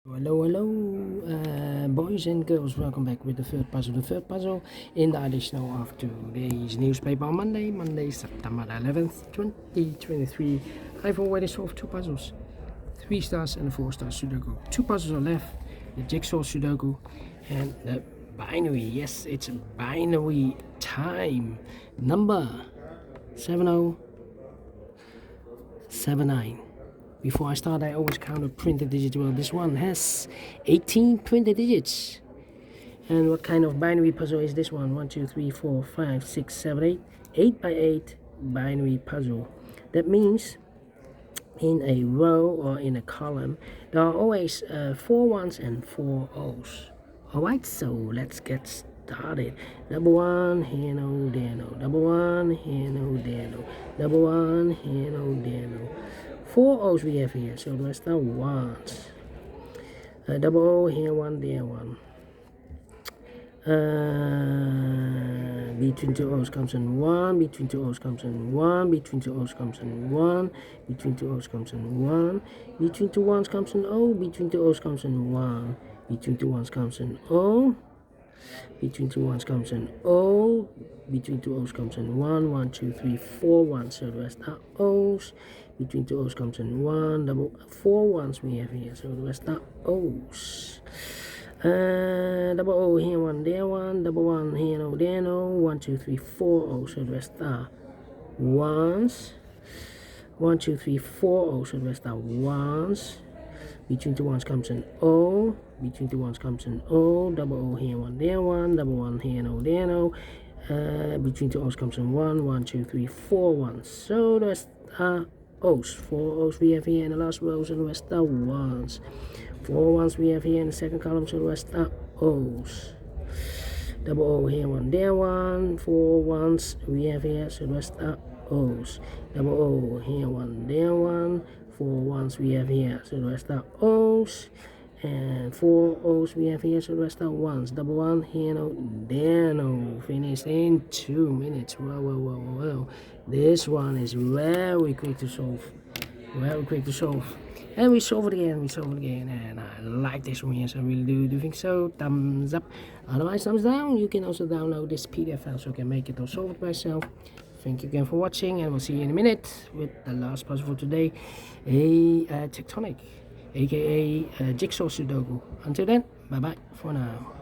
Hello, boys and girls. Welcome back with the third puzzle. The third puzzle in the edition of today's newspaper on Monday, September 11th, 2023. I've already solved two puzzles, 3 stars and a 4-star Sudoku. Two puzzles are left: the jigsaw Sudoku and the binary. Yes, it's binary time. Number 7079. Before I start, I always count the printed digits. Well, this one has 18 printed digits. And what kind of binary puzzle is this one? 1, 2, 3, 4, 5, 6, 7, 8. 8 by 8 binary puzzle. That means in a row or in a column, there are always 4 ones and 4 O's. Alright, so let's get started. Double one, here no, there no. Double one, here no, there no. Double one, here no, there no. 4 O's we have here, so let's start ones. Double O, here one, there one. Between 2 O's comes in 1, between 2 O's comes in 1, between 2 O's comes in 1, between 2 O's comes in 1, between 2 ones comes in O, between 2 O's comes in 1, between 2 ones comes in O, between 2 ones comes in O, between 2 O's comes in 1, 1, 2, 3, 4 ones, so the rest are O's. Between 2 O's comes in 1, double 4 ones we have here, so the rest are O's. Double O here, 1 there, 1, double 1 here, no there, no. 1, 2, 3, 4 O's, so the rest are ones. 1, 2, 3, 4 O's, so the rest are ones. Between 2 ones comes in O, between 2 ones comes in O, double O here, 1 there, 1, double 1 here, no there, no. Between 2 O's comes in 1, 1, 2, 3, 4 ones, so the rest are O's. 4 O's we have here in the last rows, and the rest are ones. 4 ones we have here in the second column, so the rest are O's. Double O here, 1 there, 1. 4 ones we have here, so the rest are O's. Double O here, 1 there, 1. 4 ones we have here, so the rest are O's. And 4 O's we have here, so the rest are ones. Double 1 here, no there, no. Finished in 2 minutes. Whoa. This one is very quick to solve. And we solve it again, and I like this one here, so I really do think so. Thumbs up. Otherwise, thumbs down. You can also download this PDF file so I can make it or solve it myself. Thank you again for watching, and we'll see you in a minute with the last puzzle for today, a tectonic, aka Jigsaw Sudoku. Until then, bye bye for now.